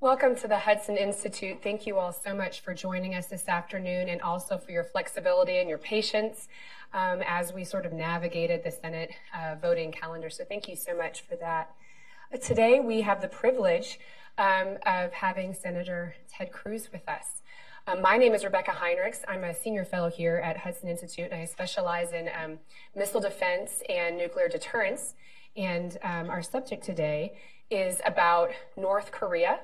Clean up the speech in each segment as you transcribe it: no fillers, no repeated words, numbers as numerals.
Welcome to the Hudson Institute. Thank you all so much for joining us this afternoon and also for your flexibility and your patience as we sort of navigated the Senate voting calendar. So thank you so much for that. Today we have the privilege of having Senator Ted Cruz with us. My name is Rebecca Heinrichs. I'm a senior fellow here at Hudson Institute, and I specialize in missile defense and nuclear deterrence. And our subject today is about North Korea,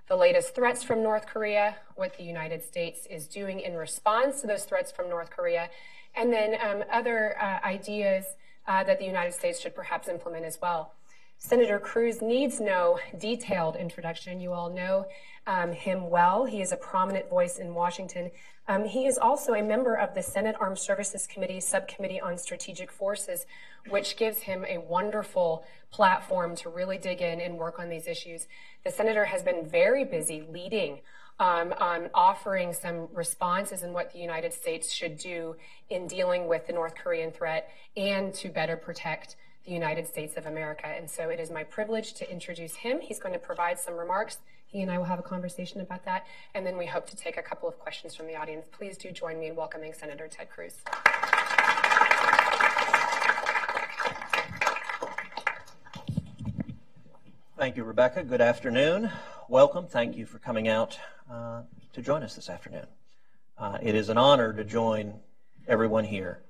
the latest threats from North Korea, what the United States is doing in response to those threats from North Korea, and then other ideas that the United States should perhaps implement as well. Senator Cruz needs no detailed introduction. You all know him well. He is a prominent voice in Washington. He is also a member of the Senate Armed Services Committee Subcommittee on Strategic Forces, which gives him a wonderful platform to really dig in and work on these issues. The senator has been very busy leading on offering some responses in what the United States should do in dealing with the North Korean threat and to better protect the United States of America. And so it is my privilege to introduce him. He's going to provide some remarks. He and I will have a conversation about that. And then we hope to take a couple of questions from the audience. Please do join me in welcoming Senator Ted Cruz. Thank you, Rebecca. Good afternoon. Welcome. Thank you for coming out to join us this afternoon. It is an honor to join everyone here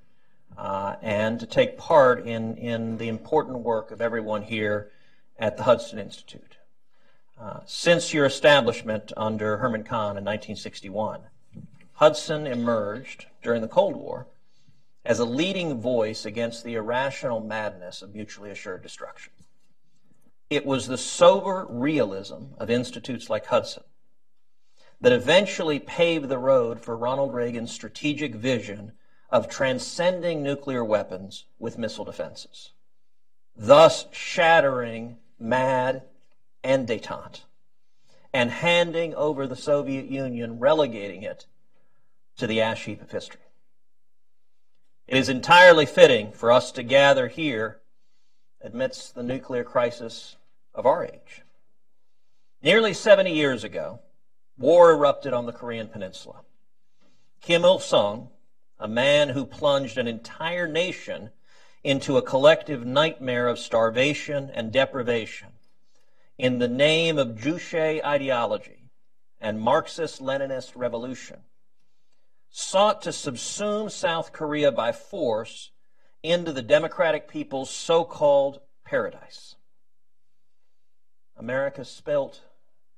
and to take part in the important work of everyone here at the Hudson Institute. Since your establishment under Herman Kahn in 1961, Hudson emerged during the Cold War as a leading voice against the irrational madness of mutually assured destruction. It was the sober realism of institutes like Hudson that eventually paved the road for Ronald Reagan's strategic vision of transcending nuclear weapons with missile defenses, thus shattering MAD and détente and handing over the Soviet Union, relegating it to the ash heap of history. It is entirely fitting for us to gather here amidst the nuclear crisis of our age. Nearly 70 years ago, war erupted on the Korean Peninsula. Kim Il-sung, a man who plunged an entire nation into a collective nightmare of starvation and deprivation in the name of Juche ideology and Marxist-Leninist revolution, sought to subsume South Korea by force into the democratic people's so-called paradise. America spilt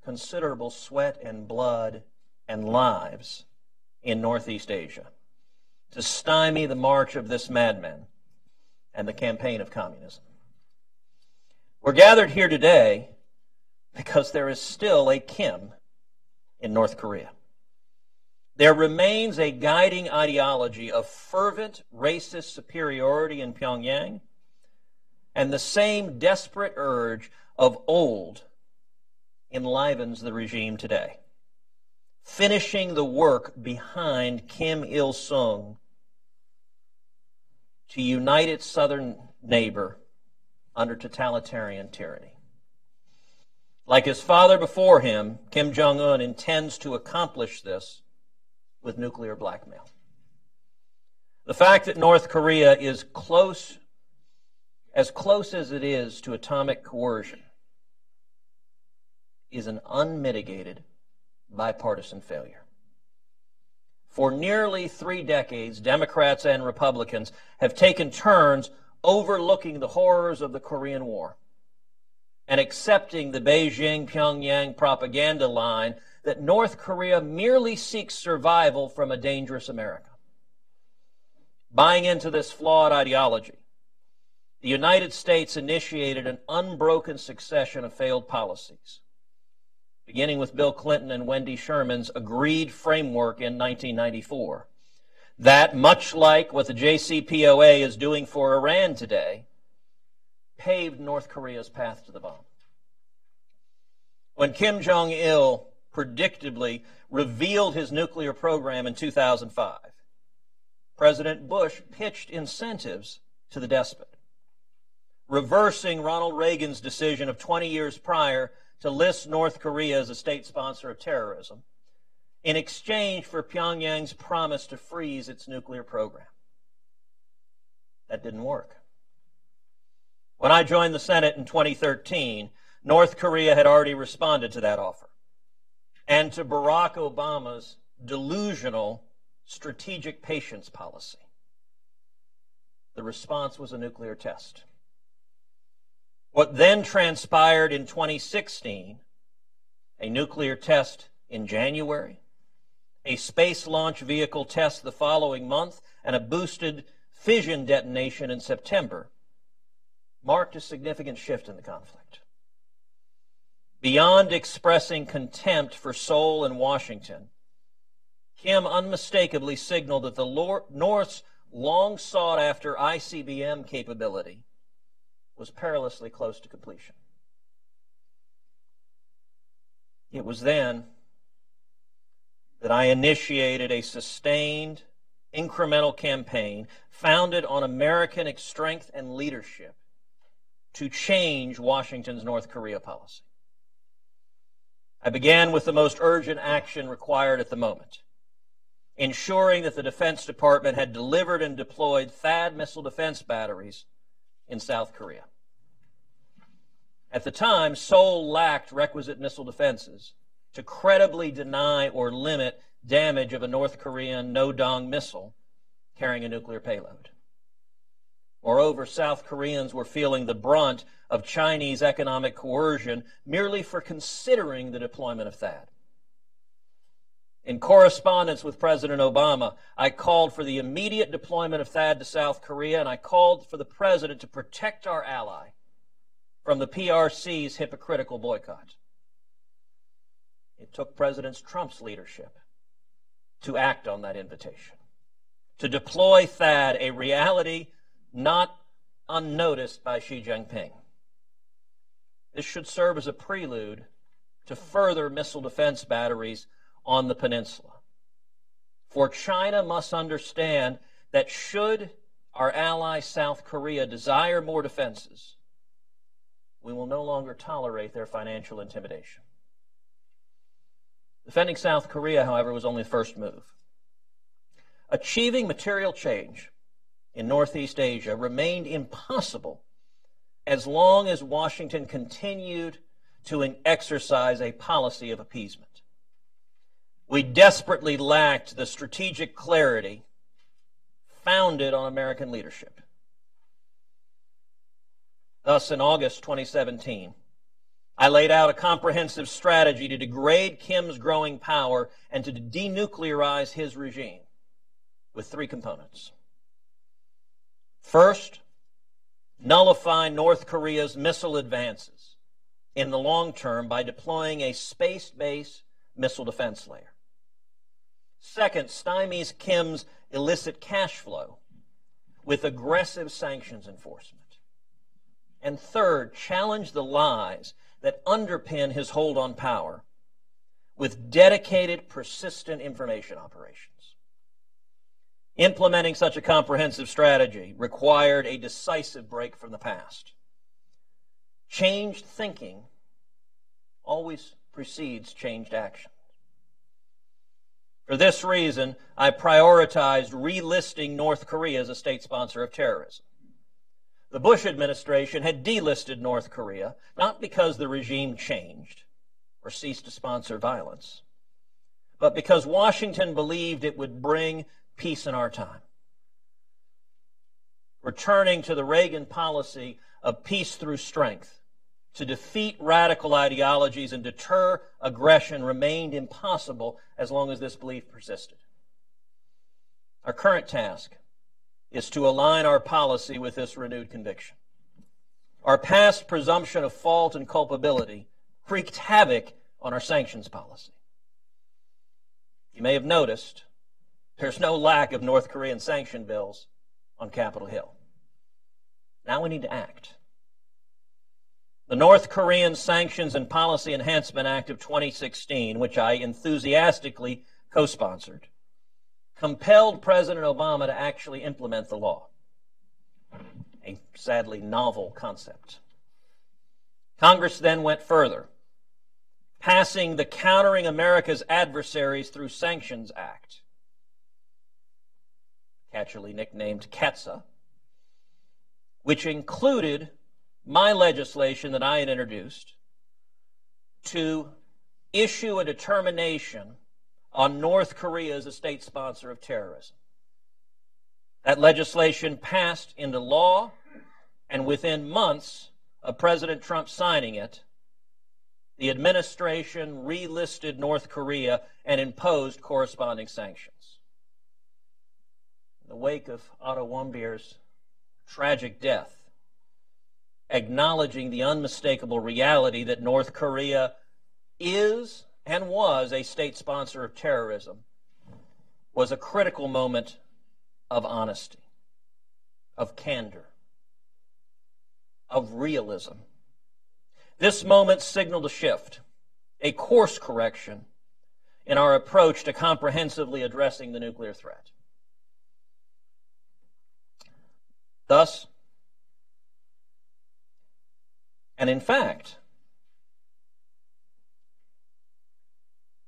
considerable sweat and blood and lives in Northeast Asia to stymie the march of this madman and the campaign of communism. We're gathered here today because there is still a Kim in North Korea. There remains a guiding ideology of fervent racist superiority in Pyongyang and the same desperate urge of old enlivens the regime today, finishing the work behind Kim Il-sung to unite its southern neighbor under totalitarian tyranny. Like his father before him, Kim Jong-un intends to accomplish this with nuclear blackmail. The fact that North Korea is as close as it is to atomic coercion, is an unmitigated bipartisan failure. For nearly 3 decades, Democrats and Republicans have taken turns overlooking the horrors of the Korean War and accepting the Beijing-Pyongyang propaganda line that North Korea merely seeks survival from a dangerous America. Buying into this flawed ideology, the United States initiated an unbroken succession of failed policies, beginning with Bill Clinton and Wendy Sherman's agreed framework in 1994, that, much like what the JCPOA is doing for Iran today, paved North Korea's path to the bomb. When Kim Jong-il predictably revealed his nuclear program in 2005, President Bush pitched incentives to the despot, reversing Ronald Reagan's decision of 20 years prior to list North Korea as a state sponsor of terrorism in exchange for Pyongyang's promise to freeze its nuclear program. That didn't work. When I joined the Senate in 2013, North Korea had already responded to that offer and to Barack Obama's delusional strategic patience policy. The response was a nuclear test. What then transpired in 2016, a nuclear test in January, a space launch vehicle test the following month, and a boosted fission detonation in September, marked a significant shift in the conflict. Beyond expressing contempt for Seoul and Washington, Kim unmistakably signaled that the North's long-sought-after ICBM capability was perilously close to completion. It was then that I initiated a sustained, incremental campaign founded on American strength and leadership to change Washington's North Korea policy. I began with the most urgent action required at the moment, ensuring that the Defense Department had delivered and deployed THAAD missile defense batteries in South Korea. At the time, Seoul lacked requisite missile defenses to credibly deny or limit damage of a North Korean no-dong missile carrying a nuclear payload. Moreover, South Koreans were feeling the brunt of Chinese economic coercion merely for considering the deployment of THAAD. In correspondence with President Obama, I called for the immediate deployment of THAAD to South Korea, and I called for the President to protect our ally from the PRC's hypocritical boycott. It took President Trump's leadership to act on that invitation, to deploy THAAD, a reality not unnoticed by Xi Jinping. This should serve as a prelude to further missile defense batteries on the peninsula. For China must understand that should our ally South Korea desire more defenses, we will no longer tolerate their financial intimidation. Defending South Korea, however, was only the first move. Achieving material change in Northeast Asia remained impossible as long as Washington continued to exercise a policy of appeasement. We desperately lacked the strategic clarity founded on American leadership. Thus, in August 2017, I laid out a comprehensive strategy to degrade Kim's growing power and to denuclearize his regime with three components. First, nullify North Korea's missile advances in the long term by deploying a space-based missile defense layer. Second, stymies Kim's illicit cash flow with aggressive sanctions enforcement. And third, challenge the lies that underpin his hold on power with dedicated, persistent information operations. Implementing such a comprehensive strategy required a decisive break from the past. Changed thinking always precedes changed action. For this reason, I prioritized relisting North Korea as a state sponsor of terrorism. The Bush administration had delisted North Korea, not because the regime changed or ceased to sponsor violence, but because Washington believed it would bring peace in our time. Returning to the Reagan policy of peace through strength to defeat radical ideologies and deter aggression remained impossible as long as this belief persisted. Our current task is to align our policy with this renewed conviction. Our past presumption of fault and culpability wreaked havoc on our sanctions policy. You may have noticed there's no lack of North Korean sanction bills on Capitol Hill. Now we need to act. The North Korean Sanctions and Policy Enhancement Act of 2016, which I enthusiastically co-sponsored, compelled President Obama to actually implement the law. A sadly novel concept. Congress then went further passing the Countering America's Adversaries Through Sanctions Act, catchily nicknamed CATSA, which included my legislation that I had introduced to issue a determination on North Korea as a state sponsor of terrorism. That legislation passed into law, and within months of President Trump signing it, the administration relisted North Korea and imposed corresponding sanctions. In the wake of Otto Warmbier's tragic death, acknowledging the unmistakable reality that North Korea is and was a state sponsor of terrorism, was a critical moment of honesty, of candor, of realism. This moment signaled a shift, a course correction in our approach to comprehensively addressing the nuclear threat. Thus, and in fact,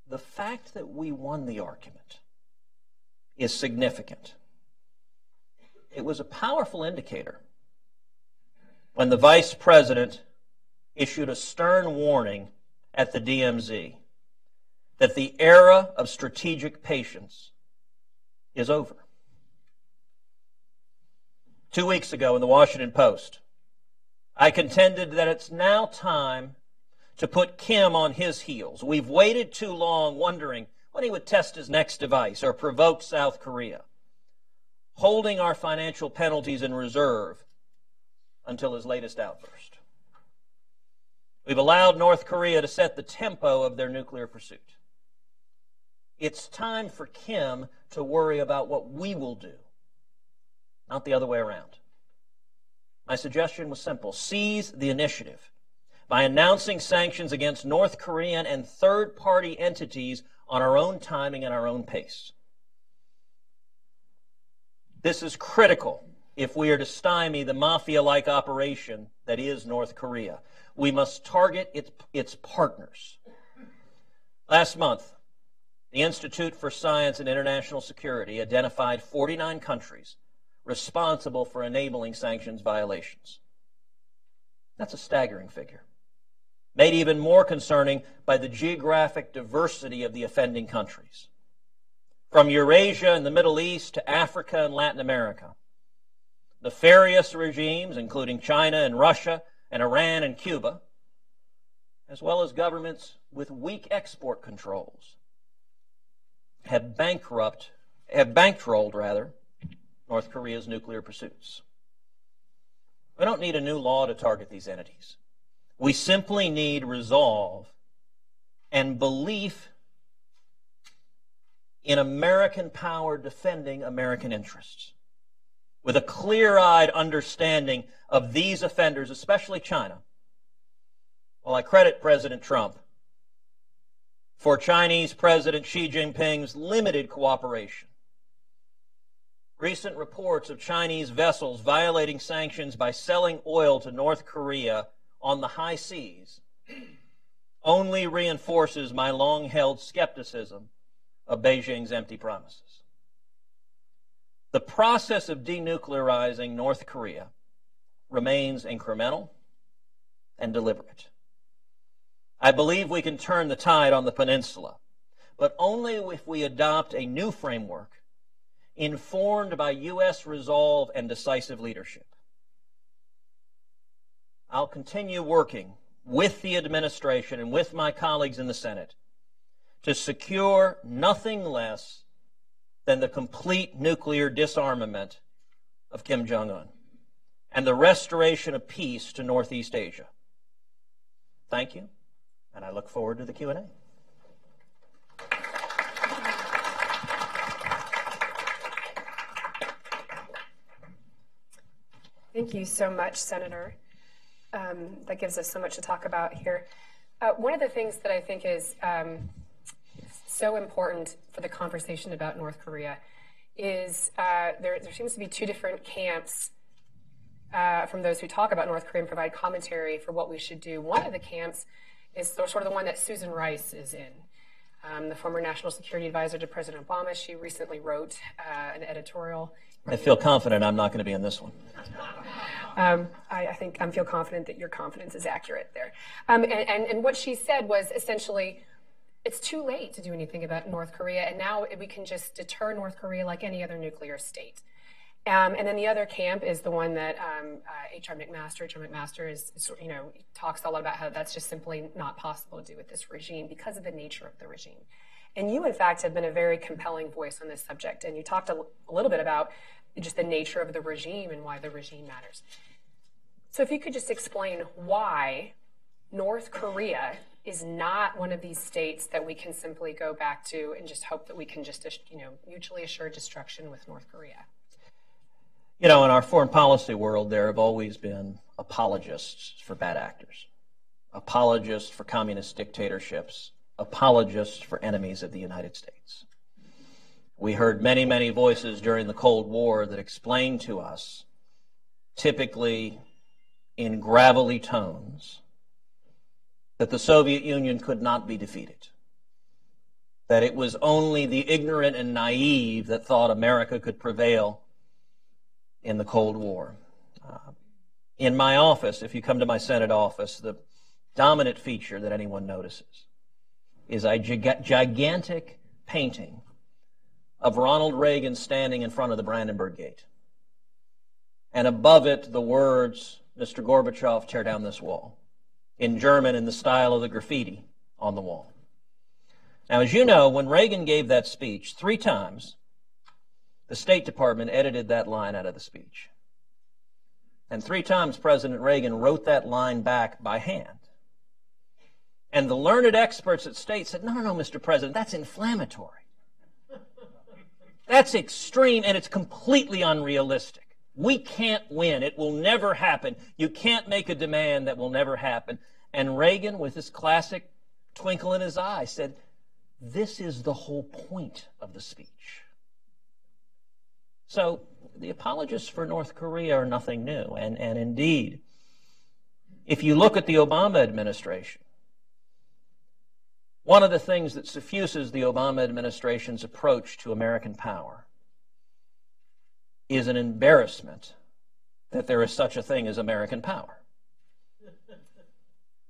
the fact that we won the argument is significant. It was a powerful indicator when the Vice President issued a stern warning at the DMZ that the era of strategic patience is over. 2 weeks ago in the Washington Post, I contended that it's now time to put Kim on his heels. We've waited too long wondering when he would test his next device or provoke South Korea, holding our financial penalties in reserve until his latest outburst. We've allowed North Korea to set the tempo of their nuclear pursuit. It's time for Kim to worry about what we will do, not the other way around. My suggestion was simple: seize the initiative by announcing sanctions against North Korean and third-party entities on our own timing and our own pace. This is critical if we are to stymie the mafia-like operation that is North Korea. We must target its partners. Last month, the Institute for Science and International Security identified 49 countries responsible for enabling sanctions violations. That's a staggering figure, made even more concerning by the geographic diversity of the offending countries. From Eurasia and the Middle East to Africa and Latin America, nefarious regimes, including China and Russia and Iran and Cuba, as well as governments with weak export controls, have bankrolled North Korea's nuclear pursuits. We don't need a new law to target these entities. We simply need resolve and belief in American power defending American interests, with a clear-eyed understanding of these offenders, especially China. Well, I credit President Trump for Chinese President Xi Jinping's limited cooperation. Recent reports of Chinese vessels violating sanctions by selling oil to North Korea on the high seas only reinforces my long-held skepticism of Beijing's empty promises. The process of denuclearizing North Korea remains incremental and deliberate. I believe we can turn the tide on the peninsula, but only if we adopt a new framework informed by U.S. resolve and decisive leadership. I'll continue working with the administration and with my colleagues in the Senate to secure nothing less than the complete nuclear disarmament of Kim Jong-un and the restoration of peace to Northeast Asia. Thank you, and I look forward to the Q&A. Thank you so much, Senator. That gives us so much to talk about here. One of the things that I think is so important for the conversation about North Korea is there seems to be two different camps from those who talk about North Korea and provide commentary for what we should do. One of the camps is sort of the one that Susan Rice is in. The former National Security Advisor to President Obama. She recently wrote an editorial. I feel confident I'm not going to be in this one. I think I feel confident that your confidence is accurate there. And what she said was essentially, it's too late to do anything about North Korea, and now we can just deter North Korea like any other nuclear state. And then the other camp is the one that H.R. McMaster is, talks a lot about how that's just simply not possible to do with this regime because of the nature of the regime. And you, in fact, have been a very compelling voice on this subject, and you talked a little bit about just the nature of the regime and why the regime matters. So if you could just explain why North Korea is not one of these states that we can simply go back to and just hope that we can just, mutually assure destruction with North Korea. In our foreign policy world, there have always been apologists for bad actors, apologists for communist dictatorships, apologists for enemies of the United States. We heard many, many voices during the Cold War that explained to us, typically in gravelly tones, that the Soviet Union could not be defeated, that it was only the ignorant and naive that thought America could prevail in the Cold War. In my office, if you come to my Senate office, the dominant feature that anyone notices is a gigantic painting of Ronald Reagan standing in front of the Brandenburg Gate. And above it, the words, "Mr. Gorbachev, tear down this wall," in German in the style of the graffiti on the wall. Now, as you know, when Reagan gave that speech 3 times, the State Department edited that line out of the speech. And 3 times President Reagan wrote that line back by hand. And the learned experts at State said, no, Mr. President, that's inflammatory. That's extreme, and it's completely unrealistic. We can't win. It will never happen. You can't make a demand that will never happen. And Reagan, with his classic twinkle in his eye, said, this is the whole point of the speech. So the apologists for North Korea are nothing new. And indeed, if you look at the Obama administration, one of the things that suffuses the Obama administration's approach to American power is an embarrassment that there is such a thing as American power.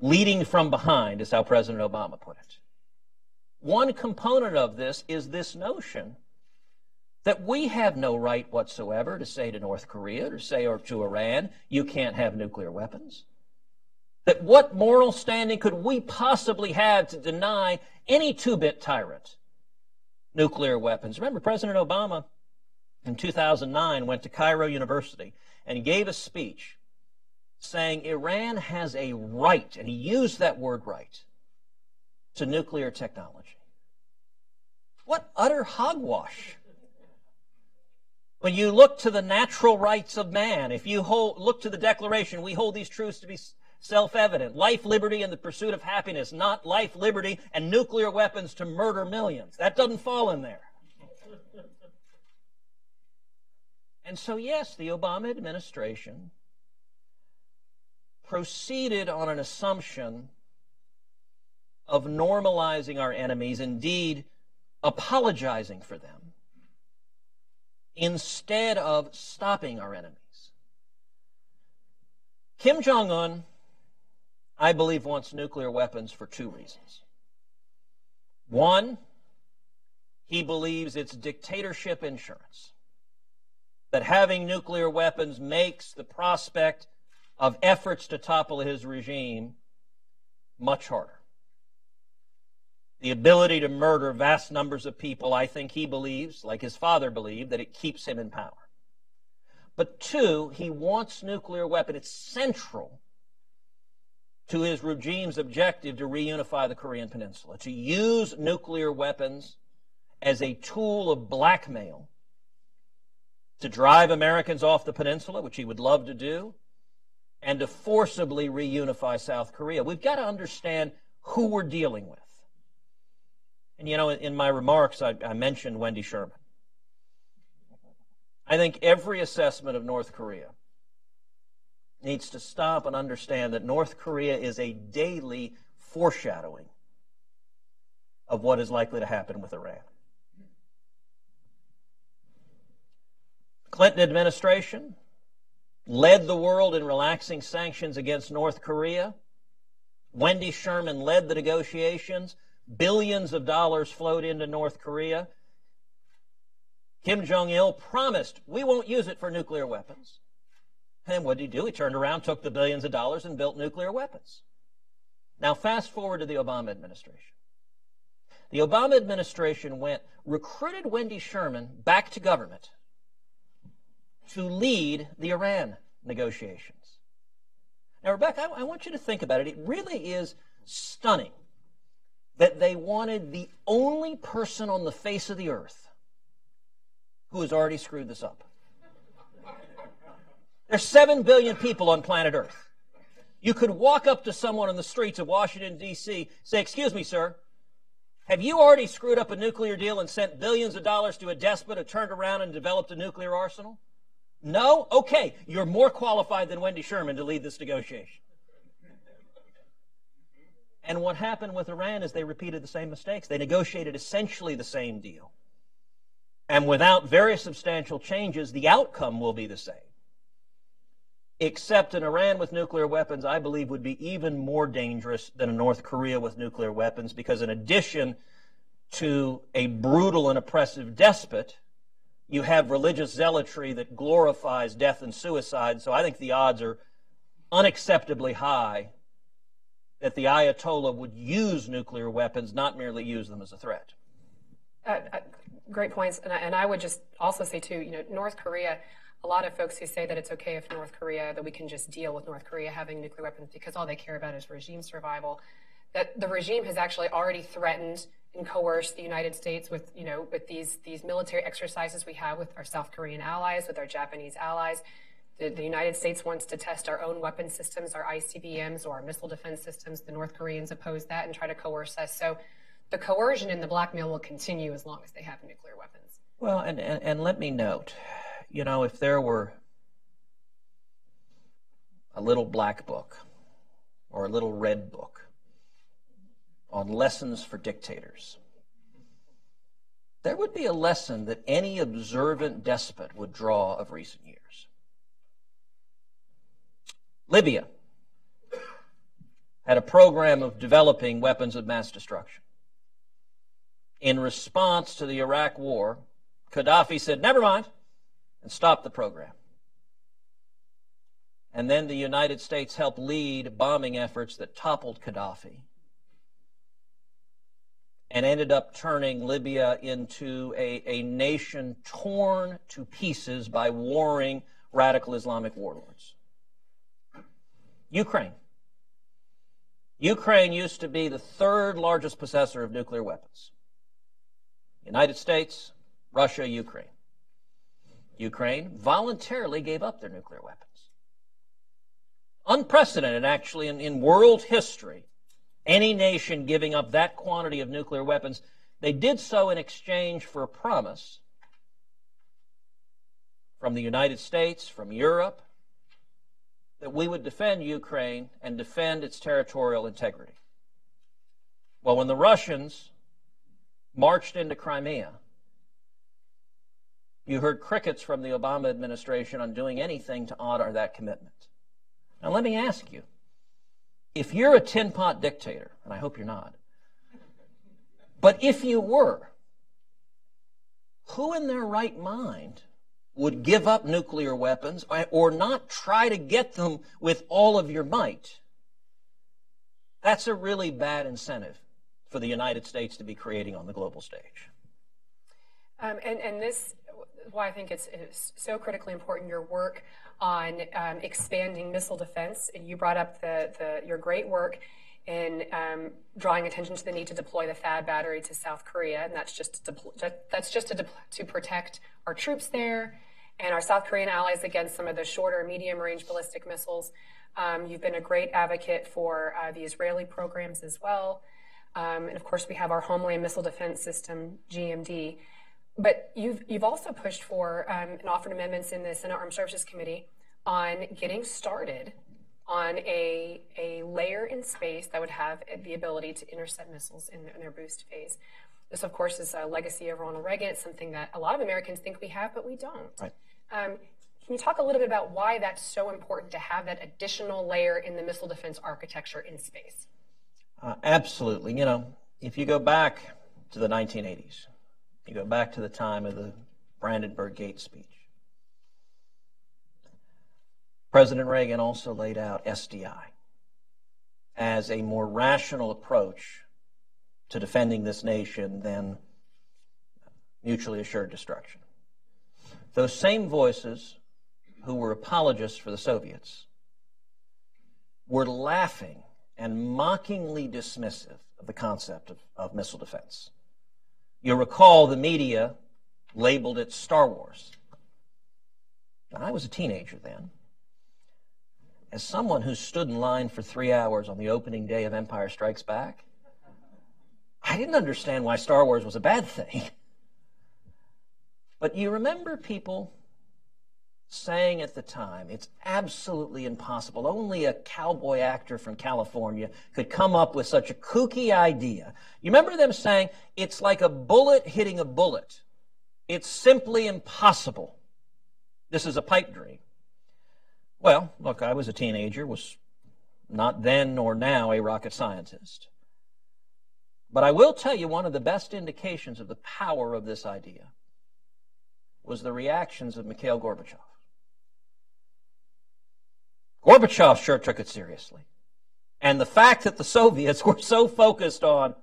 Leading from behind is how President Obama put it. One component of this is this notion that we have no right whatsoever to say to North Korea, to say or to Iran, you can't have nuclear weapons. That what moral standing could we possibly have to deny any 2-bit tyrant nuclear weapons? Remember, President Obama in 2009 went to Cairo University and gave a speech saying Iran has a right, and he used that word right, to nuclear technology. What utter hogwash. When you look to the natural rights of man, if you look to the Declaration, we hold these truths to be self-evident. Life, liberty, and the pursuit of happiness, not life, liberty, and nuclear weapons to murder millions. That doesn't fall in there. And so, yes, the Obama administration proceeded on an assumption of normalizing our enemies, indeed apologizing for them, instead of stopping our enemies. Kim Jong-un, I believe, wants nuclear weapons for 2 reasons. One, he believes it's dictatorship insurance, that having nuclear weapons makes the prospect of efforts to topple his regime much harder. The ability to murder vast numbers of people, I think he believes, like his father believed, that it keeps him in power. But 2, he wants nuclear weapons. It's central to his regime's objective to reunify the Korean Peninsula, to use nuclear weapons as a tool of blackmail to drive Americans off the peninsula, which he would love to do, and to forcibly reunify South Korea. We've got to understand who we're dealing with. And, in my remarks, I mentioned Wendy Sherman. I think every assessment of North Korea needs to stop and understand that North Korea is a daily foreshadowing of what is likely to happen with Iran. The Clinton administration led the world in relaxing sanctions against North Korea. Wendy Sherman led the negotiations. Billions of dollars flowed into North Korea. Kim Jong-il promised, we won't use it for nuclear weapons. And what did he do? He turned around, took the billions of dollars, and built nuclear weapons. Now, fast forward to the Obama administration. The Obama administration recruited Wendy Sherman back to government to lead the Iran negotiations. Now, Rebecca, I want you to think about it. It really is stunning that they wanted the only person on the face of the earth who has already screwed this up. There's 7 billion people on planet Earth. You could walk up to someone on the streets of Washington, D.C., say, excuse me, sir, have you already screwed up a nuclear deal and sent billions of dollars to a despot who turned around and developed a nuclear arsenal? No? Okay, you're more qualified than Wendy Sherman to lead this negotiation. And what happened with Iran is they repeated the same mistakes. They negotiated essentially the same deal. And without very substantial changes, the outcome will be the same. Except an Iran with nuclear weapons, I believe, would be even more dangerous than a North Korea with nuclear weapons, because in addition to a brutal and oppressive despot, you have religious zealotry that glorifies death and suicide. So I think the odds are unacceptably high that the Ayatollah would use nuclear weapons, not merely use them as a threat. Great points. And I would just also say, too, North Korea, a lot of folks who say that it's okay if North Korea, that we can just deal with North Korea having nuclear weapons because all they care about is regime survival, that the regime has actually already threatened and coerced the United States with these military exercises we have with our South Korean allies, with our Japanese allies. The United States wants to test our own weapon systems, our ICBMs or our missile defense systems. The North Koreans oppose that and try to coerce us. So the coercion and the blackmail will continue as long as they have nuclear weapons. Well, and let me note, if there were a little black book or a little red book on lessons for dictators, there would be a lesson that any observant despot would draw of recent years. Libya had a program of developing weapons of mass destruction. In response to the Iraq War, Gaddafi said, never mind, and stopped the program. And then the United States helped lead bombing efforts that toppled Gaddafi and ended up turning Libya into a nation torn to pieces by warring radical Islamic warlords. Ukraine. Ukraine used to be the third largest possessor of nuclear weapons. United States, Russia, Ukraine. Ukraine voluntarily gave up their nuclear weapons. Unprecedented, actually, in world history, any nation giving up that quantity of nuclear weapons. They did so in exchange for a promise from the United States, from Europe, that we would defend Ukraine and defend its territorial integrity. Well, when the Russians marched into Crimea, you heard crickets from the Obama administration on doing anything to honor that commitment. Now, let me ask you, if you're a tin-pot dictator, and I hope you're not, but if you were, who in their right mind would give up nuclear weapons or not try to get them with all of your might? That's a really bad incentive for the United States to be creating on the global stage. And this is why I think it's so critically important, your work on expanding missile defense. And you brought up your great work in drawing attention to the need to deploy the THAAD battery to South Korea, and that's just to protect our troops there and our South Korean allies against some of the shorter medium-range ballistic missiles. You've been a great advocate for the Israeli programs as well. And of course, we have our Homeland Missile Defense System, GMD. But you've also pushed for and offered amendments in the Senate Armed Services Committee on getting started on a layer in space that would have the ability to intercept missiles in their boost phase. This, of course, is a legacy of Ronald Reagan. It's something that a lot of Americans think we have, but we don't. Right. Can you talk a little bit about why that's so important to have that additional layer in the missile defense architecture in space? Absolutely. You know, if you go back to the 1980s, you go back to the time of the Brandenburg Gate speech, President Reagan also laid out SDI as a more rational approach to defending this nation than mutually assured destruction. Those same voices who were apologists for the Soviets were laughing and mockingly dismissive of the concept of missile defense. You'll recall the media labeled it Star Wars. I was a teenager then. As someone who stood in line for 3 hours on the opening day of Empire Strikes Back, I didn't understand why Star Wars was a bad thing. But you remember people saying at the time, it's absolutely impossible. Only a cowboy actor from California could come up with such a kooky idea. You remember them saying, it's like a bullet hitting a bullet. It's simply impossible. This is a pipe dream. Well, look, I was a teenager, was not then nor now a rocket scientist. But I will tell you one of the best indications of the power of this idea was the reactions of Mikhail Gorbachev. Gorbachev sure took it seriously. And the fact that the Soviets were so focused on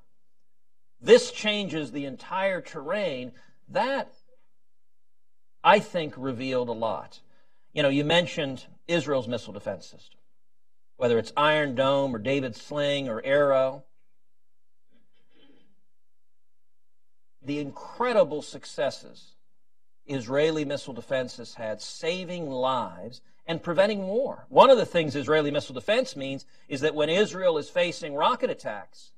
this changes the entire terrain, that, I think, revealed a lot. You know, you mentioned Israel's missile defense system, whether it's Iron Dome or David Sling or Arrow. The incredible successes Israeli missile defense has had, saving lives and preventing war. One of the things Israeli missile defense means is that when Israel is facing rocket attacks,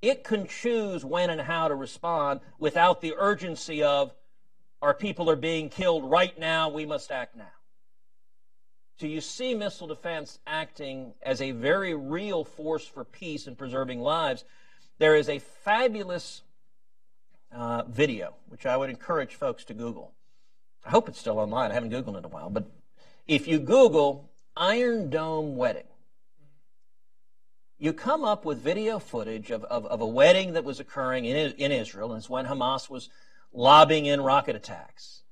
it can choose when and how to respond without the urgency of, our people are being killed right now, we must act now. So you see missile defense acting as a very real force for peace and preserving lives. There is a fabulous video, which I would encourage folks to Google. I hope it's still online. I haven't Googled it in a while. But if you Google Iron Dome wedding, you come up with video footage of a wedding that was occurring in Israel, and it's when Hamas was lobbing in rocket attacks.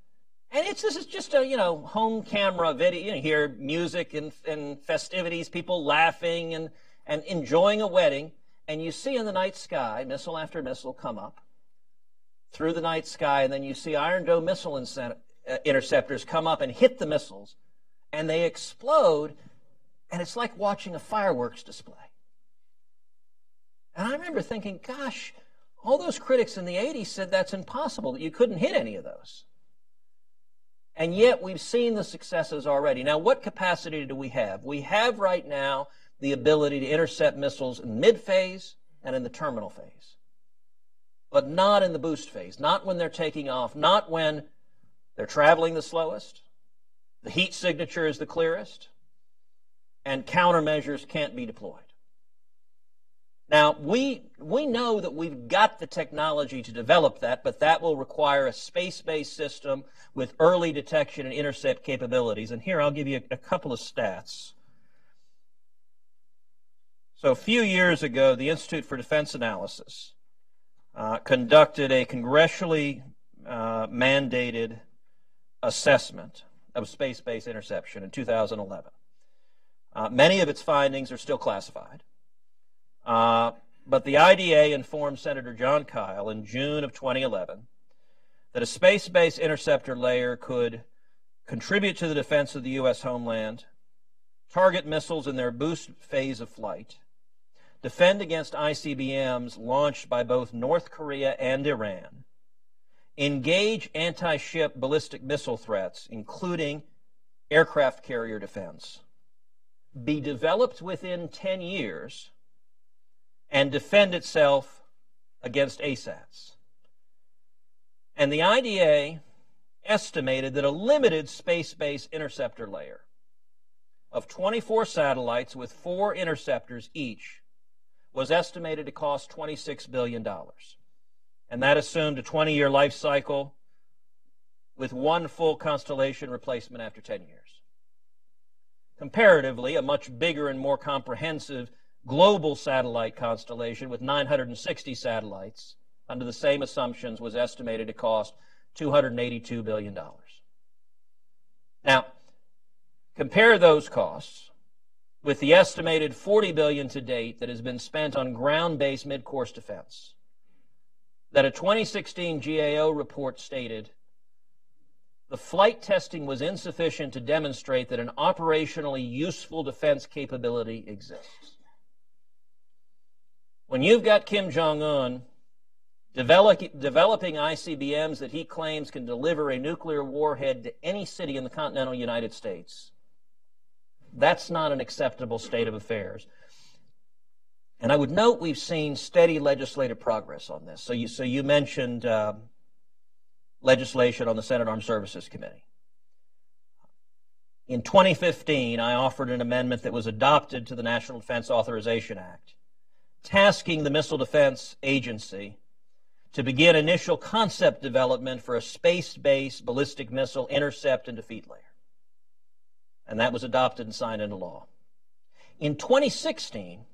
And this is just a, home camera video. You hear music and festivities, people laughing and enjoying a wedding. And you see in the night sky, missile after missile come up through the night sky, and then you see Iron Dome missile interceptors come up and hit the missiles, and they explode, and it's like watching a fireworks display. And I remember thinking, gosh, all those critics in the 80s said that's impossible, that you couldn't hit any of those. And yet we've seen the successes already. Now, what capacity do we have? We have right now the ability to intercept missiles in mid-phase and in the terminal phase, but not in the boost phase, not when they're taking off, not when they're traveling the slowest, the heat signature is the clearest, and countermeasures can't be deployed. Now, we know that we've got the technology to develop that, but that will require a space-based system with early detection and intercept capabilities. And here I'll give you a couple of stats. So a few years ago, the Institute for Defense Analysis conducted a congressionally mandated assessment of space-based interception in 2011. Many of its findings are still classified. But the IDA informed Senator John Kyle in June of 2011 that a space-based interceptor layer could contribute to the defense of the U.S. homeland, target missiles in their boost phase of flight, defend against ICBMs launched by both North Korea and Iran, engage anti-ship ballistic missile threats, including aircraft carrier defense, be developed within 10 years, and defend itself against ASATs. And the IDA estimated that a limited space-based interceptor layer of 24 satellites with 4 interceptors each was estimated to cost $26 billion. And that assumed a 20-year life cycle with 1 full constellation replacement after 10 years. Comparatively, a much bigger and more comprehensive global satellite constellation with 960 satellites under the same assumptions was estimated to cost $282 billion. Now, compare those costs with the estimated $40 billion to date that has been spent on ground-based mid-course defense, that a 2016 GAO report stated the flight testing was insufficient to demonstrate that an operationally useful defense capability exists. When you've got Kim Jong-un developing ICBMs that he claims can deliver a nuclear warhead to any city in the continental United States, that's not an acceptable state of affairs. And I would note we've seen steady legislative progress on this. So you mentioned legislation on the Senate Armed Services Committee. In 2015, I offered an amendment that was adopted to the National Defense Authorization Act, tasking the Missile Defense Agency to begin initial concept development for a space-based ballistic missile intercept and defeat layer. And that was adopted and signed into law. In 2016,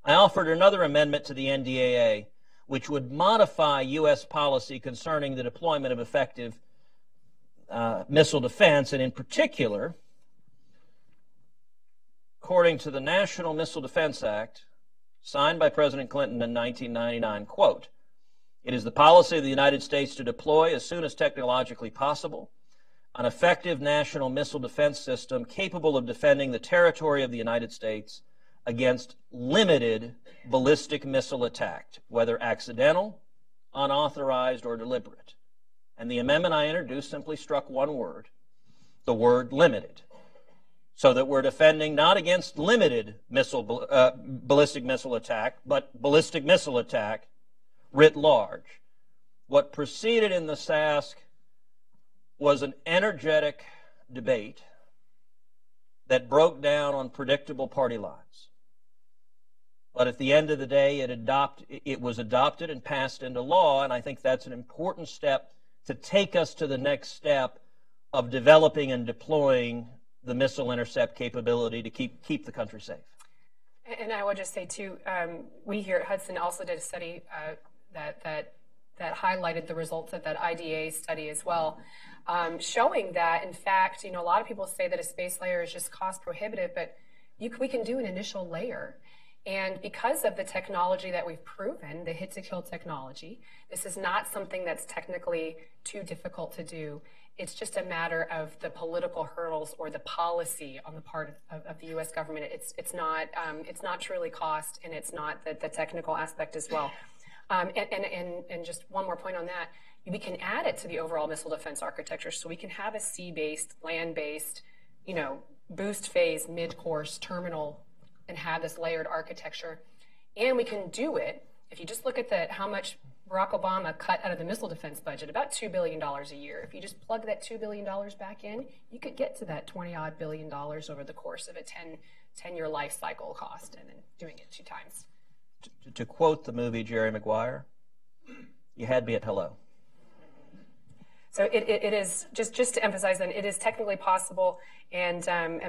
I offered another amendment to the NDAA, which would modify U.S. policy concerning the deployment of effective missile defense, and in particular, according to the National Missile Defense Act, signed by President Clinton in 1999, quote, "It is the policy of the United States to deploy as soon as technologically possible an effective national missile defense system capable of defending the territory of the United States against limited ballistic missile attack, whether accidental, unauthorized, or deliberate." And the amendment I introduced simply struck one word, the word limited, so that we're defending not against limited ballistic missile attack, but ballistic missile attack writ large. What proceeded in the SASC was an energetic debate that broke down on predictable party lines. But at the end of the day, it was adopted and passed into law, and I think that's an important step to take us to the next step of developing and deploying the missile intercept capability to keep the country safe. And I would just say, too, we here at Hudson also did a study that highlighted the results of that IDA study as well, showing that, in fact, a lot of people say that a space layer is just cost prohibitive, but we can do an initial layer. And because of the technology that we've proven, the hit-to-kill technology, this is not something that's technically too difficult to do. It's just a matter of the political hurdles or the policy on the part of the U.S. government. It's not truly cost, and it's not the technical aspect as well. And just one more point on that, we can add it to the overall missile defense architecture. So we can have a sea-based, land-based, boost phase, mid-course, terminal, and have this layered architecture. And we can do it, if you just look at how much Barack Obama cut out of the missile defense budget, about $2 billion a year. If you just plug that $2 billion back in, you could get to that $20-odd billion over the course of a 10-year life cycle cost, and then doing it 2 times. To quote the movie Jerry Maguire, you had me at hello. So it is, just to emphasize that, it is technically possible, and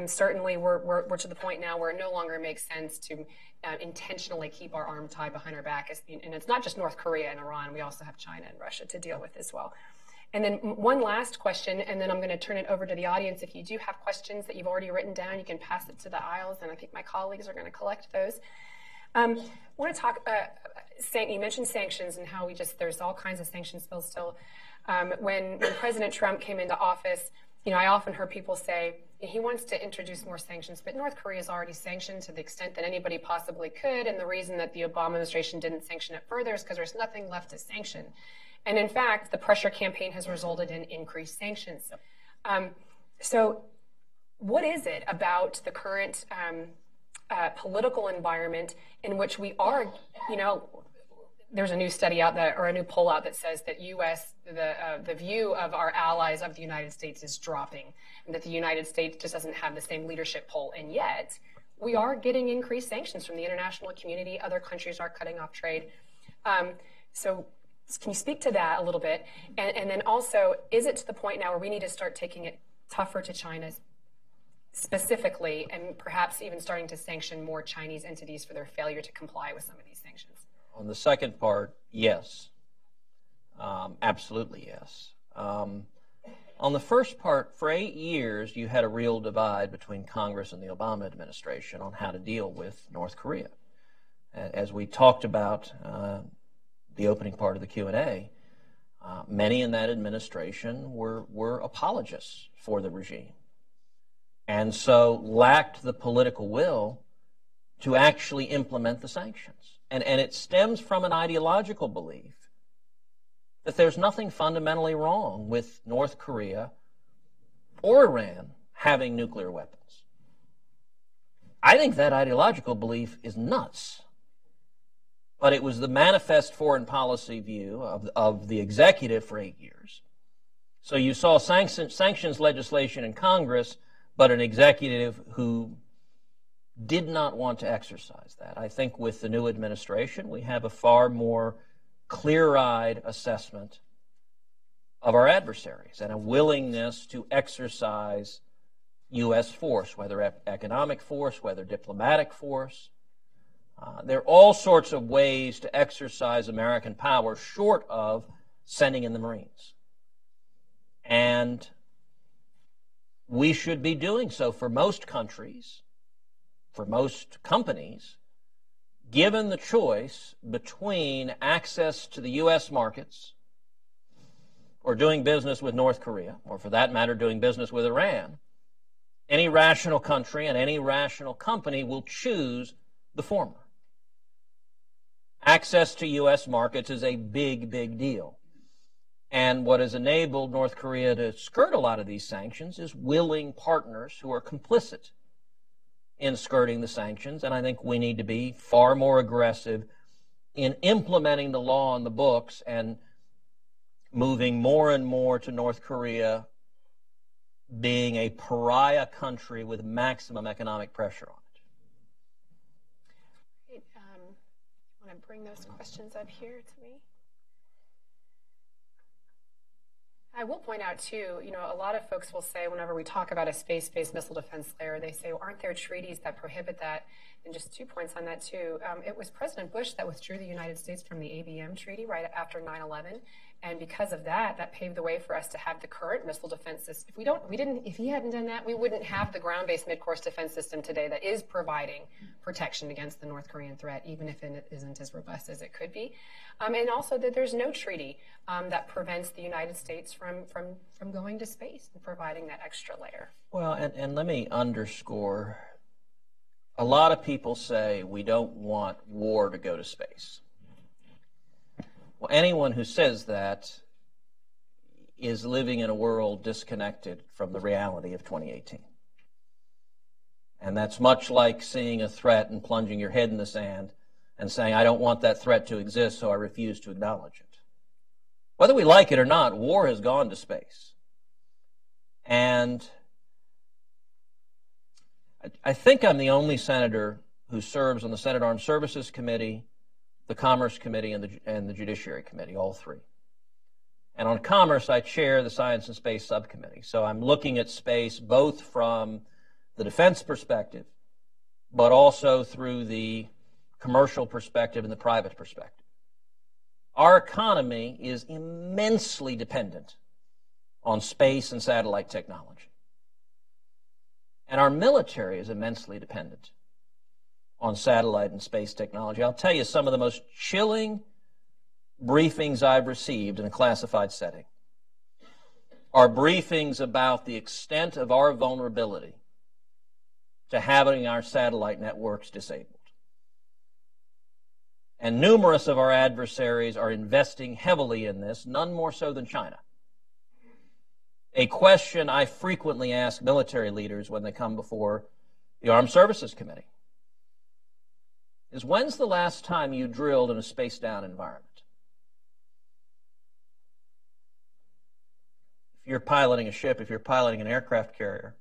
certainly we're to the point now where it no longer makes sense to intentionally keep our arm tied behind our back. And it's not just North Korea and Iran. We also have China and Russia to deal with as well. And then one last question, and then I'm going to turn it over to the audience. If you do have questions that you've already written down, you can pass it to the aisles, and I think my colleagues are going to collect those. I want to talk, you mentioned sanctions and how there's all kinds of sanctions bills still. When President Trump came into office, I often heard people say he wants to introduce more sanctions, but North Korea is already sanctioned to the extent that anybody possibly could, and the reason that the Obama administration didn't sanction it further is because there's nothing left to sanction. And in fact, the pressure campaign has resulted in increased sanctions. So what is it about the current political environment in which we are, there's a new study out that, or a new poll out that says that the view of our allies of the United States is dropping, and that the United States just doesn't have the same leadership pull. And yet, we are getting increased sanctions from the international community. Other countries are cutting off trade. So can you speak to that a little bit? And then also, is it to the point now where we need to start taking it tougher to China specifically, and perhaps even starting to sanction more Chinese entities for their failure to comply with some of these sanctions? On the second part, yes. Absolutely yes. On the first part, for 8 years, you had a real divide between Congress and the Obama administration on how to deal with North Korea. As we talked about the opening part of the Q&A, many in that administration were apologists for the regime, and so lacked the political will to actually implement the sanctions. And it stems from an ideological belief that there's nothing fundamentally wrong with North Korea or Iran having nuclear weapons. I think that ideological belief is nuts. But it was the manifest foreign policy view of the executive for 8 years. So you saw sanctions legislation in Congress, but an executive who did not want to exercise that. I think with the new administration, we have a far more clear-eyed assessment of our adversaries and a willingness to exercise U.S. force, whether economic force, whether diplomatic force. There are all sorts of ways to exercise American power short of sending in the Marines. And we should be doing so for most countries, for most companies, given the choice between access to the U.S. markets or doing business with North Korea, or for that matter, doing business with Iran. Any rational country and any rational company will choose the former. Access to U.S. markets is a big, big deal. And what has enabled North Korea to skirt a lot of these sanctions is willing partners who are complicit in skirting the sanctions. And I think we need to be far more aggressive in implementing the law on the books and moving more and more to North Korea being a pariah country with maximum economic pressure on it. I want to bring those questions up here to me. I will point out, too, a lot of folks will say whenever we talk about a space-based missile defense layer, they say, well, aren't there treaties that prohibit that? And just 2 points on that, too. It was President Bush that withdrew the United States from the ABM treaty right after 9/11. And because of that, that paved the way for us to have the current missile defense system. If he hadn't done that, we wouldn't have the ground-based mid-course defense system today that is providing protection against the North Korean threat, even if it isn't as robust as it could be. And also that there's no treaty that prevents the United States from going to space and providing that extra layer. Well, and let me underscore, a lot of people say we don't want war to go to space. Well, anyone who says that is living in a world disconnected from the reality of 2018. And that's much like seeing a threat and plunging your head in the sand and saying, I don't want that threat to exist, so I refuse to acknowledge it. Whether we like it or not, war has gone to space. And I think I'm the only senator who serves on the Senate Armed Services Committee, the Commerce Committee, and the Judiciary Committee, all three. And on Commerce, I chair the Science and Space Subcommittee. So I'm looking at space both from the defense perspective, but also through the commercial perspective and the private perspective. Our economy is immensely dependent on space and satellite technology. And our military is immensely dependent on satellite and space technology. I'll tell you some of the most chilling briefings I've received in a classified setting are briefings about the extent of our vulnerability to having our satellite networks disabled. And numerous of our adversaries are investing heavily in this, none more so than China. A question I frequently ask military leaders when they come before the Armed Services Committee is, when's the last time you drilled in a space-down environment? If you're piloting a ship, if you're piloting an aircraft carrier,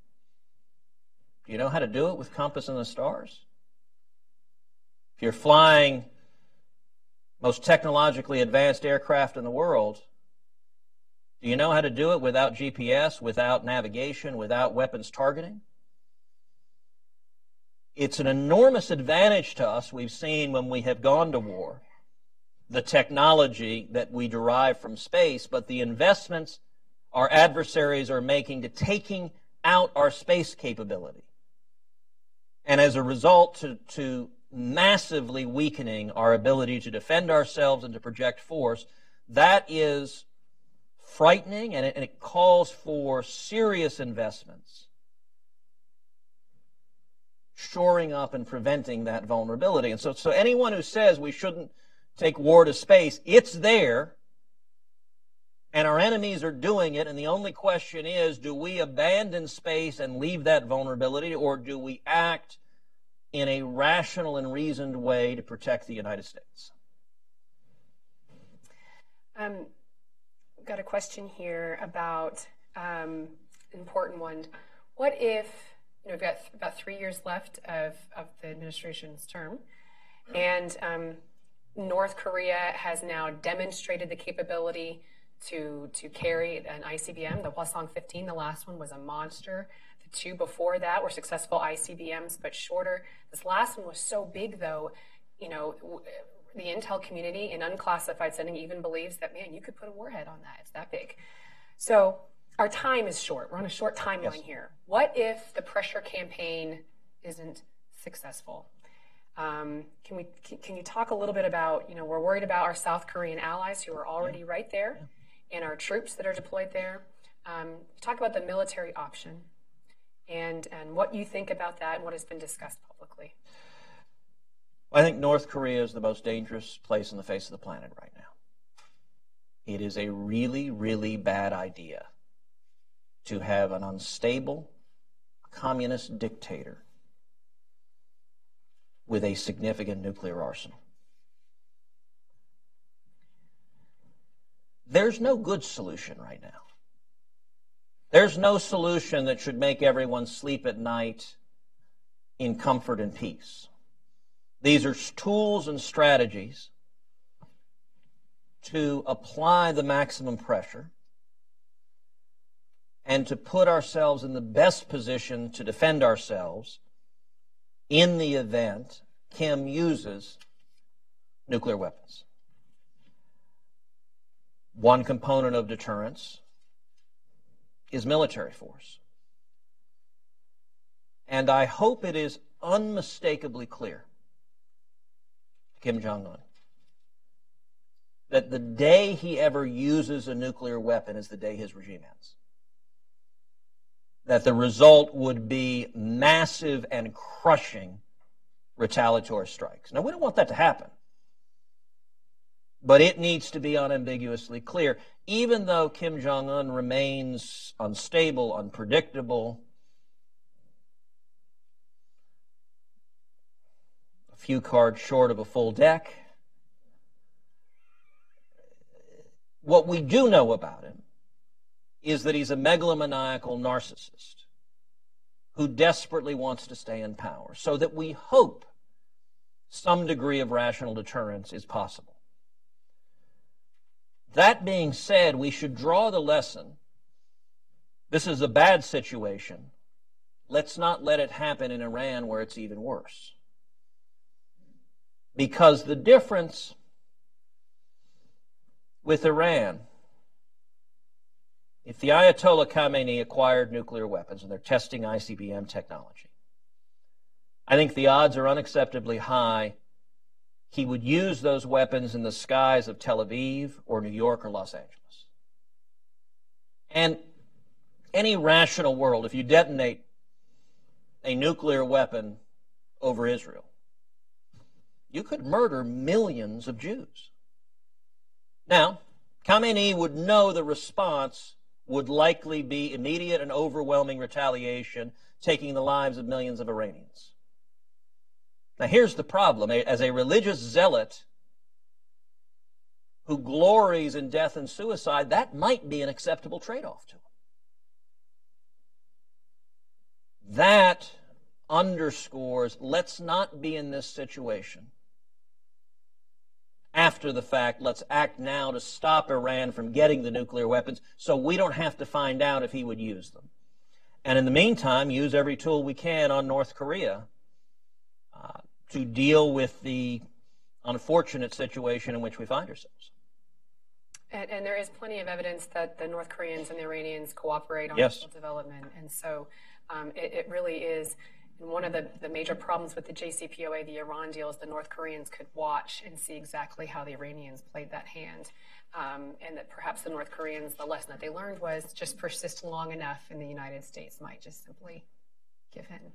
do you know how to do it with compass and the stars? If you're flying most technologically advanced aircraft in the world, do you know how to do it without GPS, without navigation, without weapons targeting? It's an enormous advantage to us, we've seen when we have gone to war, the technology that we derive from space, but the investments our adversaries are making to taking out our space capability. And as a result, to massively weakening our ability to defend ourselves and to project force, that is frightening, and it calls for serious investments, shoring up and preventing that vulnerability. And so anyone who says we shouldn't take war to space, it's there, and our enemies are doing it, and the only question is, do we abandon space and leave that vulnerability, or do we act in a rational and reasoned way to protect the United States? We've got a question here about an important one. What if, we've got about 3 years left of the administration's term, and North Korea has now demonstrated the capability to carry an ICBM. The Hwasong 15, the last one, was a monster. The two before that were successful ICBMs, but shorter. This last one was so big, though, the intel community in unclassified sending even believes that, man, you could put a warhead on that. It's that big. So our time is short. We're on a short timeline here. What if the pressure campaign isn't successful? Can you talk a little bit about, we're worried about our South Korean allies who are already right there, and our troops that are deployed there. Talk about the military option and what you think about that and what has been discussed publicly. I think North Korea is the most dangerous place on the face of the planet right now. It is a really, really bad idea to have an unstable communist dictator with a significant nuclear arsenal. There's no good solution right now. There's no solution that should make everyone sleep at night in comfort and peace. These are tools and strategies to apply the maximum pressure and to put ourselves in the best position to defend ourselves in the event Kim uses nuclear weapons. One component of deterrence is military force. And I hope it is unmistakably clear to Kim Jong-un that the day he ever uses a nuclear weapon is the day his regime ends. That the result would be massive and crushing retaliatory strikes. Now, we don't want that to happen. But it needs to be unambiguously clear. Even though Kim Jong-un remains unstable, unpredictable, a few cards short of a full deck, what we do know about him is that he's a megalomaniacal narcissist who desperately wants to stay in power, so that we hope some degree of rational deterrence is possible. That being said, we should draw the lesson. This is a bad situation. Let's not let it happen in Iran where it's even worse. Because the difference with Iran, if the Ayatollah Khamenei acquired nuclear weapons and they're testing ICBM technology, I think the odds are unacceptably high he would use those weapons in the skies of Tel Aviv or New York or Los Angeles. And any rational world, if you detonate a nuclear weapon over Israel, you could murder millions of Jews. Now, Khamenei would know the response would likely be immediate and overwhelming retaliation, taking the lives of millions of Iranians. Now here's the problem. As a religious zealot who glories in death and suicide, that might be an acceptable trade-off to him. That underscores, let's not be in this situation. After the fact, let's act now to stop Iran from getting the nuclear weapons so we don't have to find out if he would use them. And in the meantime, use every tool we can on North Korea to deal with the unfortunate situation in which we find ourselves. And there is plenty of evidence that the North Koreans and the Iranians cooperate on Yes. missile development. And so it really is one of the major problems with the JCPOA, the Iran deal, is the North Koreans could watch and see exactly how the Iranians played that hand. And that perhaps the North Koreans, the lesson that they learned was just persist long enough and the United States might just simply give in.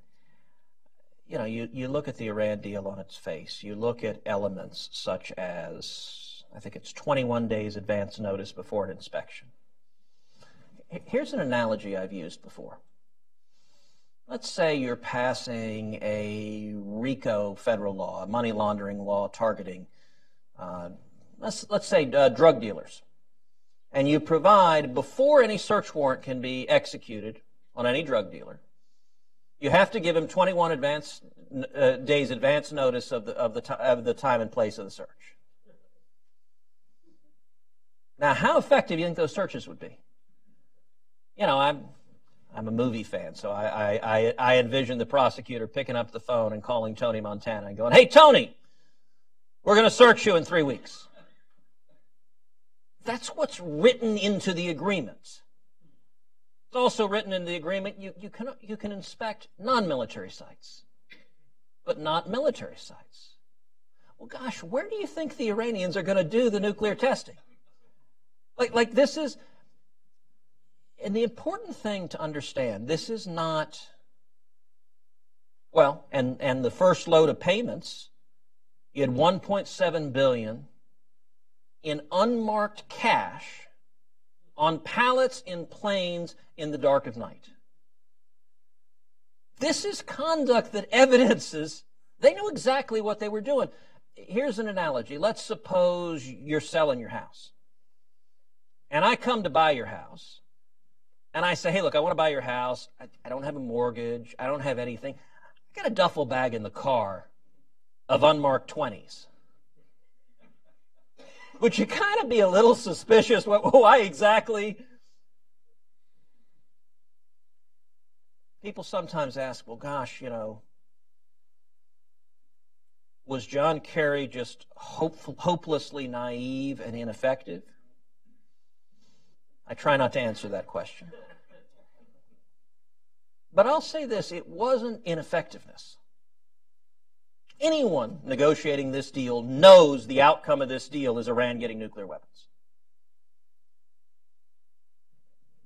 You know, you look at the Iran deal on its face. You look at elements such as, I think it's 21 days advance notice before an inspection. Here's an analogy I've used before. Let's say you're passing a RICO federal law, a money laundering law targeting, let's say drug dealers. And you provide, before any search warrant can be executed on any drug dealer, you have to give him 21 days advance notice of the time and place of the search. Now, how effective do you think those searches would be? You know, I'm a movie fan, so I envision the prosecutor picking up the phone and calling Tony Montana and going, "Hey, Tony, we're going to search you in 3 weeks." That's what's written into the agreement. It's also written in the agreement you can inspect non-military sites, but not military sites. Well, gosh, where do you think the Iranians are going to do the nuclear testing? Like this is, and the important thing to understand, this is not, well, and the first load of payments, you had $1.7 billion in unmarked cash on pallets in planes in the dark of night. This is conduct that evidences they knew exactly what they were doing. Here's an analogy. Let's suppose you're selling your house. And I come to buy your house. And I say, hey, look, I want to buy your house. I don't have a mortgage. I don't have anything. I got a duffel bag in the car of unmarked 20s. Would you kind of be a little suspicious? Why exactly? People sometimes ask, well, gosh, you know, was John Kerry just hopelessly naive and ineffective? I try not to answer that question. But I'll say this, it wasn't ineffectiveness. Anyone negotiating this deal knows the outcome of this deal is Iran getting nuclear weapons.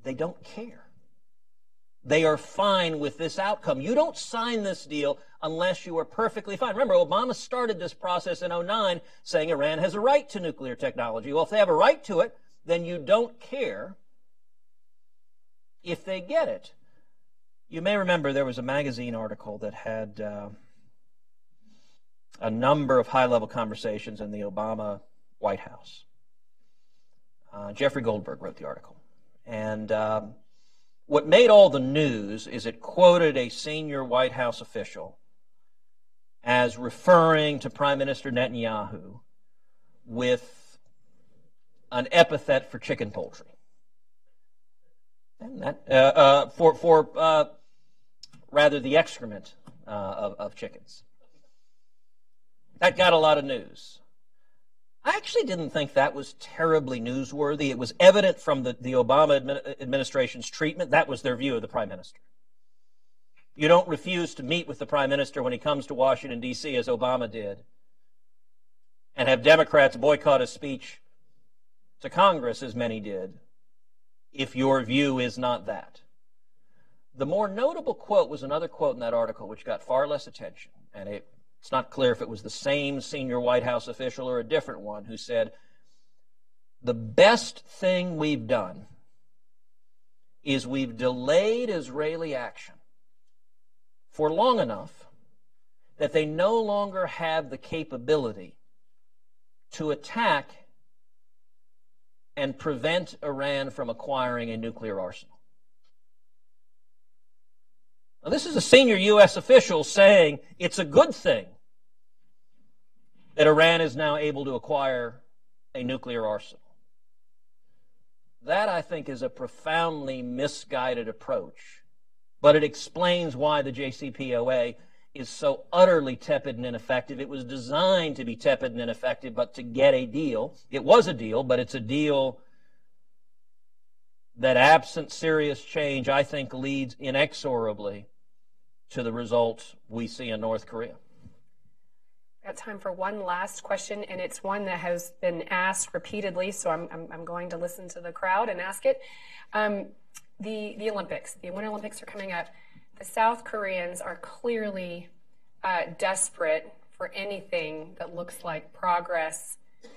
They don't care. They are fine with this outcome. You don't sign this deal unless you are perfectly fine. Remember, Obama started this process in 2009 saying Iran has a right to nuclear technology. Well, if they have a right to it, then you don't care if they get it. You may remember there was a magazine article that had a number of high-level conversations in the Obama White House. Jeffrey Goldberg wrote the article. And what made all the news is it quoted a senior White House official as referring to Prime Minister Netanyahu with an epithet for chicken poultry. And that, for rather the excrement of chickens. That got a lot of news. I actually didn't think that was terribly newsworthy. It was evident from the Obama administration's treatment. That was their view of the Prime Minister. You don't refuse to meet with the Prime Minister when he comes to Washington, D.C., as Obama did, and have Democrats boycott his speech to Congress, as many did, if your view is not that. The more notable quote was another quote in that article, which got far less attention, and it's not clear if it was the same senior White House official or a different one, who said, the best thing we've done is we've delayed Israeli action for long enough that they no longer have the capability to attack and prevent Iran from acquiring a nuclear arsenal. Now, this is a senior U.S. official saying it's a good thing that Iran is now able to acquire a nuclear arsenal. That, I think, is a profoundly misguided approach, but it explains why the JCPOA is so utterly tepid and ineffective. It was designed to be tepid and ineffective, but to get a deal. It was a deal, but it's a deal that, absent serious change, I think leads inexorably to the result we see in North Korea. Got time for one last question, and it's one that has been asked repeatedly, so I'm going to listen to the crowd and ask it. The Olympics, the Winter Olympics are coming up. The South Koreans are clearly desperate for anything that looks like progress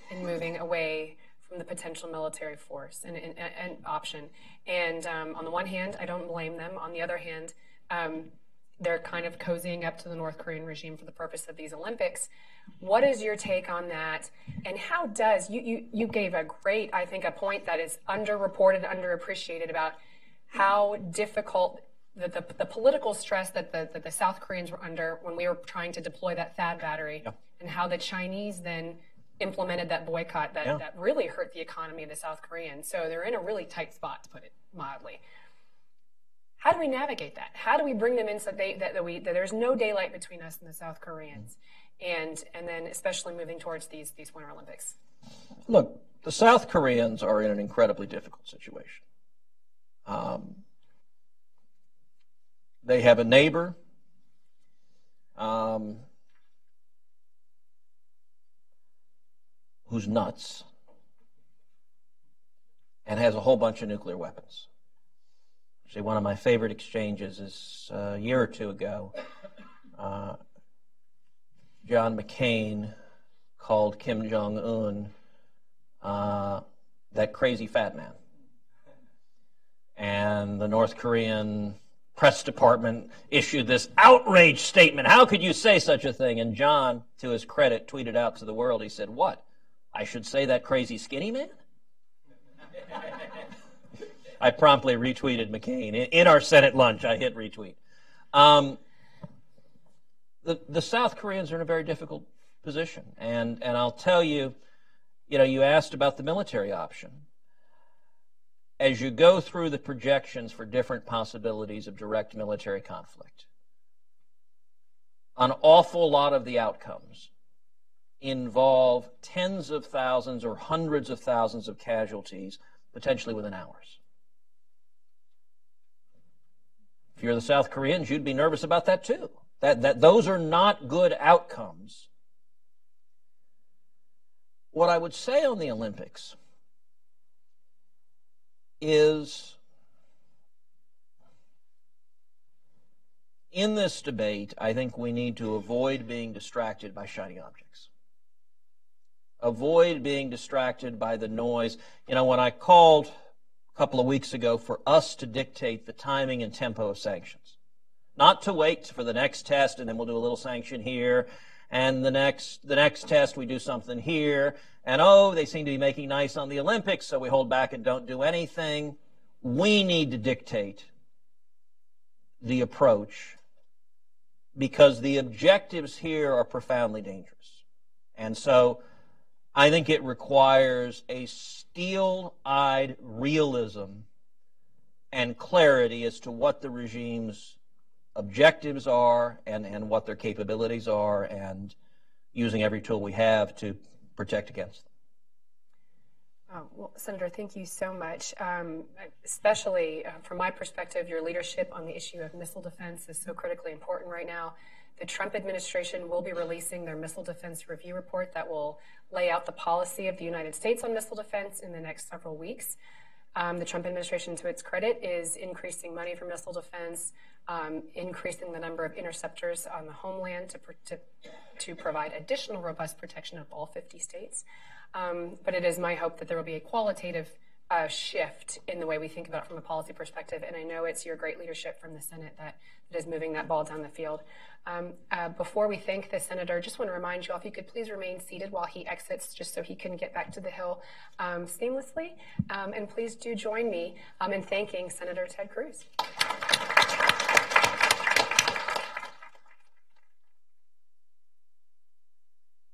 in moving away from the potential military force and option. And on the one hand, I don't blame them. On the other hand, they're kind of cozying up to the North Korean regime for the purpose of these Olympics. What is your take on that? And how does, you gave a great, I think, a point that is underreported, underappreciated about how difficult the political stress that the South Koreans were under when we were trying to deploy that THAAD battery, and how the Chinese then implemented that boycott that really hurt the economy of the South Koreans. So they're in a really tight spot, to put it mildly. How do we navigate that? How do we bring them in so that there's no daylight between us and the South Koreans, and then especially moving towards these Winter Olympics? Look, the South Koreans are in an incredibly difficult situation. They have a neighbor who's nuts and has a whole bunch of nuclear weapons. Actually, one of my favorite exchanges is a year or two ago. John McCain called Kim Jong-un that crazy fat man. And the North Korean press department issued this outraged statement. How could you say such a thing? And John, to his credit, tweeted out to the world, he said, "What? I should say that crazy skinny man?" I promptly retweeted McCain. In our Senate lunch, I hit retweet. The South Koreans are in a very difficult position. And I'll tell you, you asked about the military option. As you go through the projections for different possibilities of direct military conflict, an awful lot of the outcomes involve tens of thousands or hundreds of thousands of casualties, potentially within hours. If you're the South Koreans, you'd be nervous about that too. That those are not good outcomes. What I would say on the Olympics is, in this debate, I think we need to avoid being distracted by shiny objects. Avoid being distracted by the noise. When I called a couple of weeks ago for us to dictate the timing and tempo of sanctions, not to wait for the next test and then we'll do a little sanction here, and the next test we do something here, and they seem to be making nice on the Olympics, so we hold back and don't do anything. We need to dictate the approach because the objectives here are profoundly dangerous. And so I think it requires a steel-eyed realism and clarity as to what the regime's objectives are and what their capabilities are, and using every tool we have to protect against them. Well, Senator, thank you so much. Especially from my perspective, your leadership on the issue of missile defense is so critically important right now. The Trump administration will be releasing their missile defense review report that will lay out the policy of the United States on missile defense in the next several weeks. The Trump administration, to its credit, is increasing money for missile defense, increasing the number of interceptors on the homeland to provide additional robust protection of all 50 states. But it is my hope that there will be a qualitative shift in the way we think about it from a policy perspective. And I know it's your great leadership from the Senate that is moving that ball down the field. Before we thank the senator, just want to remind you all, if you could please remain seated while he exits, just so he can get back to the Hill seamlessly. And please do join me in thanking Senator Ted Cruz.